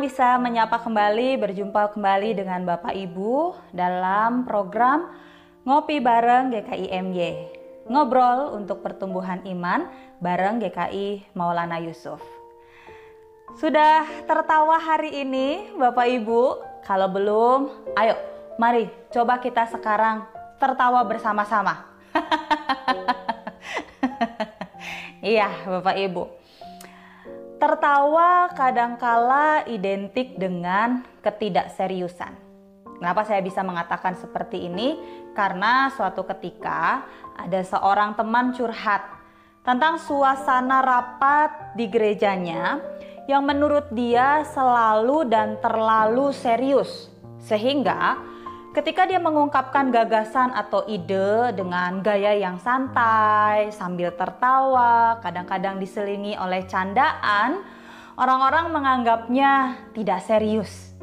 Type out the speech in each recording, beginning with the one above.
bisa menyapa kembali, berjumpa kembali dengan Bapak Ibu dalam program Ngopi Bareng GKI-MY. Ngobrol untuk pertumbuhan iman bareng GKI Maulana Yusuf. Sudah tertawa hari ini Bapak Ibu? Kalau belum, ayo mari coba kita sekarang tertawa bersama-sama. Iya Bapak Ibu. Tertawa kadangkala identik dengan ketidakseriusan. Kenapa saya bisa mengatakan seperti ini? Karena suatu ketika ada seorang teman curhat tentang suasana rapat di gerejanya yang menurut dia selalu dan terlalu serius. Sehingga ketika dia mengungkapkan gagasan atau ide dengan gaya yang santai, sambil tertawa, kadang-kadang diselingi oleh candaan, orang-orang menganggapnya tidak serius.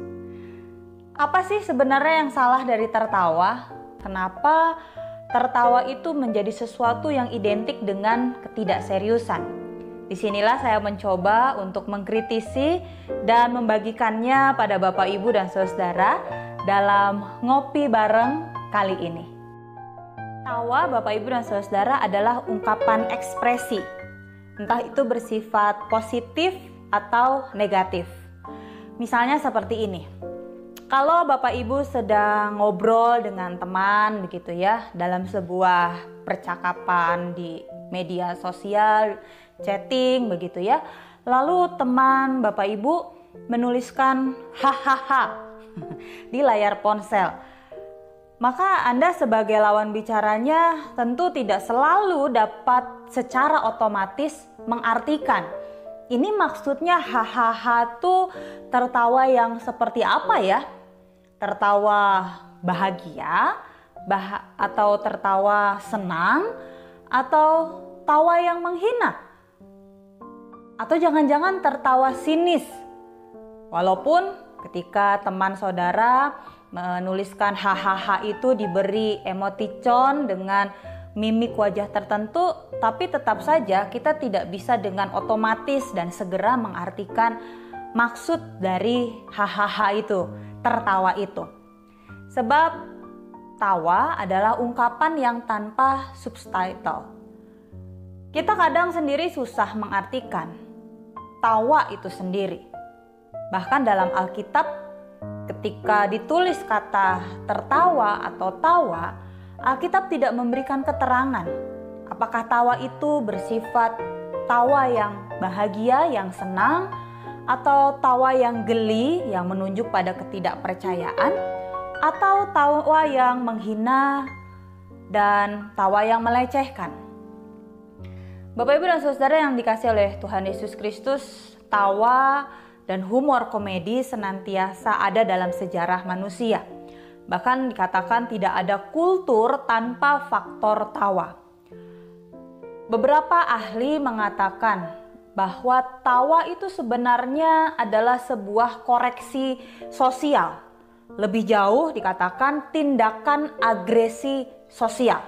Apa sih sebenarnya yang salah dari tertawa? Kenapa tertawa itu menjadi sesuatu yang identik dengan ketidakseriusan? Disinilah saya mencoba untuk mengkritisi dan membagikannya pada Bapak, Ibu, dan Saudara dalam Ngopi Bareng kali ini. Tawa Bapak, Ibu, dan Saudara adalah ungkapan ekspresi, entah itu bersifat positif atau negatif. Misalnya seperti ini. Kalau Bapak Ibu sedang ngobrol dengan teman begitu ya, dalam sebuah percakapan di media sosial, chatting begitu ya. Lalu teman Bapak Ibu menuliskan hahaha di layar ponsel. Maka Anda sebagai lawan bicaranya tentu tidak selalu dapat secara otomatis mengartikan ini maksudnya hahaha tuh tertawa yang seperti apa ya? Tertawa bahagia, atau tertawa senang, atau tawa yang menghina, atau jangan-jangan tertawa sinis. Walaupun ketika teman saudara menuliskan hahaha itu diberi emoticon dengan mimik wajah tertentu, tapi tetap saja kita tidak bisa dengan otomatis dan segera mengartikan maksud dari hahaha itu, tertawa itu. Sebab tawa adalah ungkapan yang tanpa subtitle. Kita kadang sendiri susah mengartikan tawa itu sendiri. Bahkan dalam Alkitab ketika ditulis kata tertawa atau tawa, Alkitab tidak memberikan keterangan apakah tawa itu bersifat tawa yang bahagia, yang senang, atau tawa yang geli yang menunjuk pada ketidakpercayaan, atau tawa yang menghina dan tawa yang melecehkan. Bapak, Ibu, dan Saudara yang dikasihi oleh Tuhan Yesus Kristus, tawa dan humor komedi senantiasa ada dalam sejarah manusia. Bahkan dikatakan tidak ada kultur tanpa faktor tawa. Beberapa ahli mengatakan bahwa tawa itu sebenarnya adalah sebuah koreksi sosial. Lebih jauh dikatakan tindakan agresi sosial.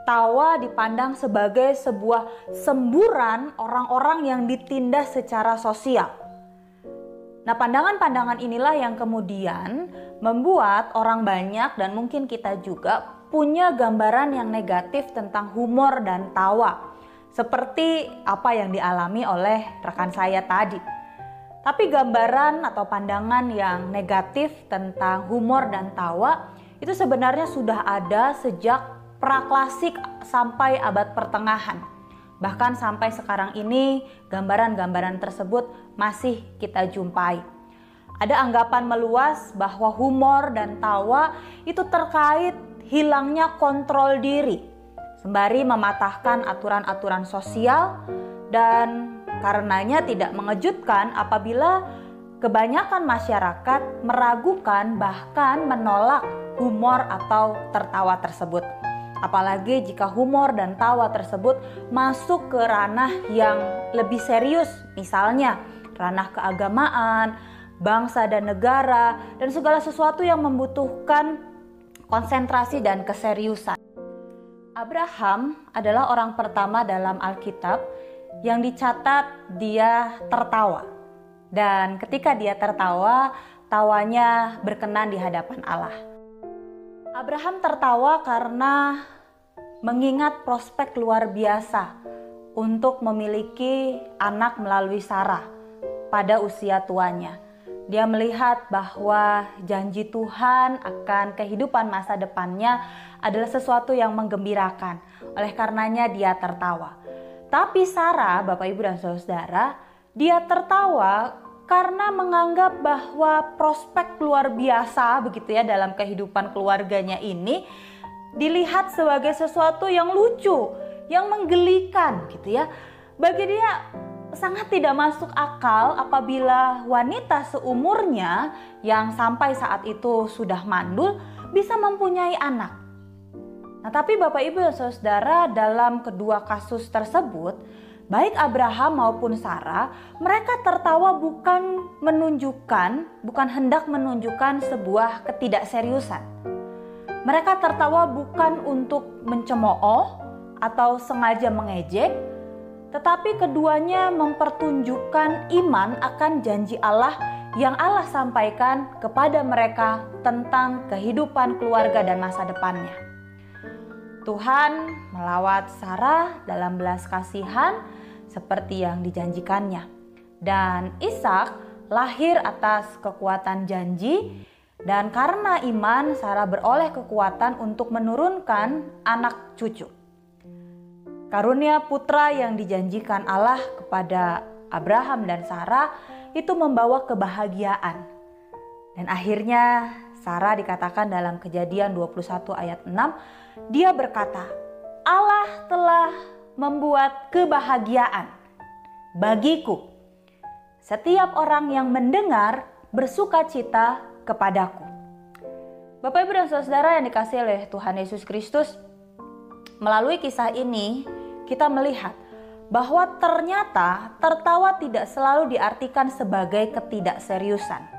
Tawa dipandang sebagai sebuah semburan orang-orang yang ditindas secara sosial. Nah, pandangan-pandangan inilah yang kemudian membuat orang banyak dan mungkin kita juga punya gambaran yang negatif tentang humor dan tawa. Seperti apa yang dialami oleh rekan saya tadi. Tapi gambaran atau pandangan yang negatif tentang humor dan tawa itu sebenarnya sudah ada sejak praklasik sampai abad pertengahan. Bahkan sampai sekarang ini gambaran-gambaran tersebut masih kita jumpai. Ada anggapan meluas bahwa humor dan tawa itu terkait hilangnya kontrol diri, sembari mematahkan aturan-aturan sosial, dan karenanya tidak mengejutkan apabila kebanyakan masyarakat meragukan bahkan menolak humor atau tertawa tersebut. Apalagi jika humor dan tawa tersebut masuk ke ranah yang lebih serius, misalnya ranah keagamaan, bangsa dan negara, dan segala sesuatu yang membutuhkan konsentrasi dan keseriusan. Abraham adalah orang pertama dalam Alkitab yang dicatat dia tertawa. Dan ketika dia tertawa, tawanya berkenan di hadapan Allah. Abraham tertawa karena mengingat prospek luar biasa untuk memiliki anak melalui Sarah pada usia tuanya. Dia melihat bahwa janji Tuhan akan kehidupan masa depannya adalah sesuatu yang menggembirakan. Oleh karenanya dia tertawa. Tapi Sarah, Bapak Ibu dan Saudara, dia tertawa karena menganggap bahwa prospek luar biasa begitu ya dalam kehidupan keluarganya ini dilihat sebagai sesuatu yang lucu, yang menggelikan gitu ya. Bagi dia sangat tidak masuk akal apabila wanita seumurnya yang sampai saat itu sudah mandul bisa mempunyai anak. Nah, tapi Bapak Ibu dan Saudara, dalam kedua kasus tersebut, baik Abraham maupun Sarah, mereka tertawa bukan hendak menunjukkan sebuah ketidakseriusan. Mereka tertawa bukan untuk mencemooh atau sengaja mengejek, tetapi keduanya mempertunjukkan iman akan janji Allah yang Allah sampaikan kepada mereka tentang kehidupan keluarga dan masa depannya. Tuhan melawat Sarah dalam belas kasihan seperti yang dijanjikannya. Dan Ishak lahir atas kekuatan janji, dan karena iman Sarah beroleh kekuatan untuk menurunkan anak cucu. Karunia putra yang dijanjikan Allah kepada Abraham dan Sarah itu membawa kebahagiaan. Dan akhirnya Sarah dikatakan dalam Kejadian 21 ayat 6, dia berkata, Allah telah membuat kebahagiaan bagiku. Setiap orang yang mendengar bersukacita kepadaku. Bapak Ibu dan Saudara yang dikasihi oleh Tuhan Yesus Kristus, melalui kisah ini kita melihat bahwa ternyata tertawa tidak selalu diartikan sebagai ketidakseriusan.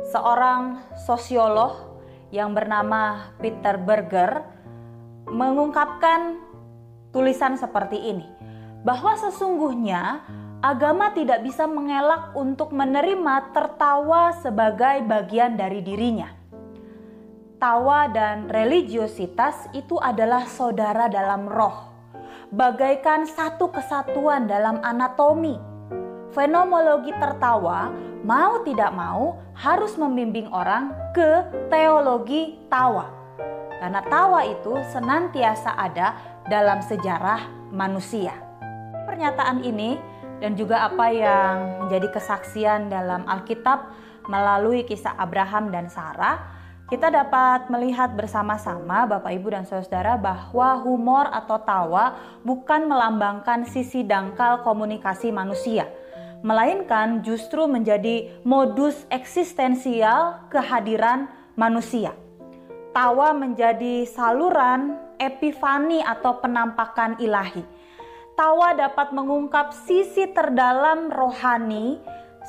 Seorang sosiolog yang bernama Peter Berger mengungkapkan tulisan seperti ini, bahwa sesungguhnya agama tidak bisa mengelak untuk menerima tertawa sebagai bagian dari dirinya. Tawa dan religiositas itu adalah saudara dalam roh, bagaikan satu kesatuan dalam anatomi. Fenomenologi tertawa mau tidak mau harus membimbing orang ke teologi tawa. Karena tawa itu senantiasa ada dalam sejarah manusia. Pernyataan ini dan juga apa yang menjadi kesaksian dalam Alkitab melalui kisah Abraham dan Sarah, kita dapat melihat bersama-sama Bapak Ibu dan Saudara bahwa humor atau tawa bukan melambangkan sisi dangkal komunikasi manusia, melainkan justru menjadi modus eksistensial kehadiran manusia. Tawa menjadi saluran epifani atau penampakan ilahi. Tawa dapat mengungkap sisi terdalam rohani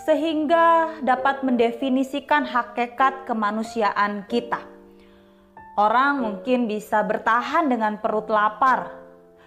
sehingga dapat mendefinisikan hakikat kemanusiaan kita. Orang mungkin bisa bertahan dengan perut lapar,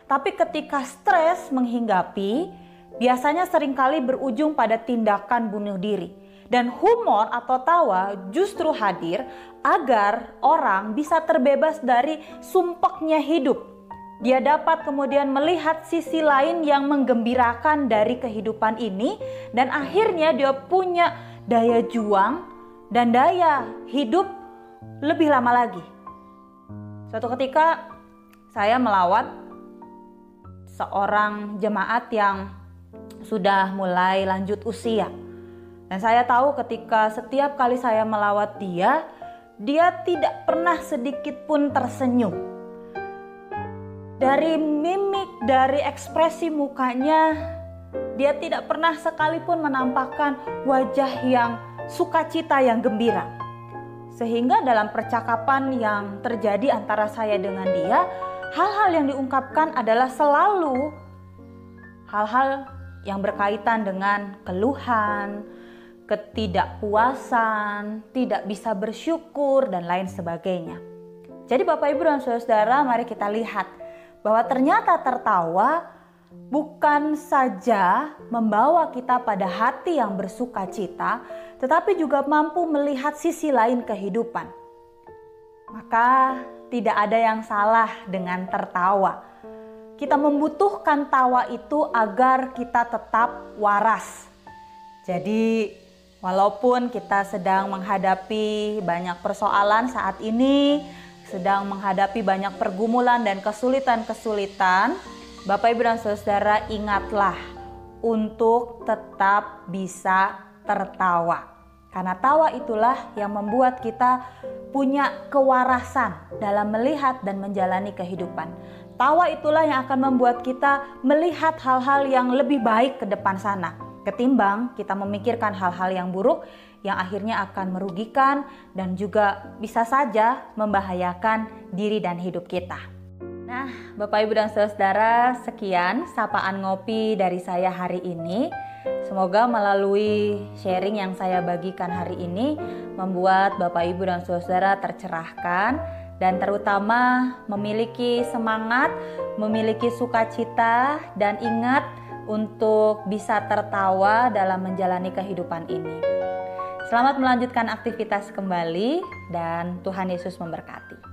tapi ketika stres menghinggapi, biasanya seringkali berujung pada tindakan bunuh diri. Dan humor atau tawa justru hadir agar orang bisa terbebas dari sumpeknya hidup. Dia dapat kemudian melihat sisi lain yang menggembirakan dari kehidupan ini, dan akhirnya dia punya daya juang dan daya hidup lebih lama lagi. Suatu ketika saya melawat seorang jemaat yang sudah mulai lanjut usia. Dan saya tahu ketika setiap kali saya melawat dia tidak pernah sedikit pun tersenyum. Dari mimik, dari ekspresi mukanya, dia tidak pernah sekalipun menampakkan wajah yang sukacita, yang gembira. Sehingga dalam percakapan yang terjadi antara saya dengan dia, hal-hal yang diungkapkan adalah selalu hal-hal yang berkaitan dengan keluhan, ketidakpuasan, tidak bisa bersyukur, dan lain sebagainya. Jadi Bapak Ibu dan Saudara, mari kita lihat bahwa ternyata tertawa bukan saja membawa kita pada hati yang bersuka cita, tetapi juga mampu melihat sisi lain kehidupan. Maka tidak ada yang salah dengan tertawa. Kita membutuhkan tawa itu agar kita tetap waras. Jadi walaupun kita sedang menghadapi banyak persoalan saat ini, sedang menghadapi banyak pergumulan dan kesulitan-kesulitan, Bapak Ibu dan Saudara, ingatlah untuk tetap bisa tertawa. Karena tawa itulah yang membuat kita punya kewarasan dalam melihat dan menjalani kehidupan. Tawa itulah yang akan membuat kita melihat hal-hal yang lebih baik ke depan sana, ketimbang kita memikirkan hal-hal yang buruk yang akhirnya akan merugikan dan juga bisa saja membahayakan diri dan hidup kita. Nah, Bapak Ibu dan Saudara, sekian sapaan ngopi dari saya hari ini. Semoga melalui sharing yang saya bagikan hari ini membuat Bapak Ibu dan Saudara tercerahkan dan terutama memiliki semangat, memiliki sukacita, dan ingat untuk bisa tertawa dalam menjalani kehidupan ini. Selamat melanjutkan aktivitas kembali dan Tuhan Yesus memberkati.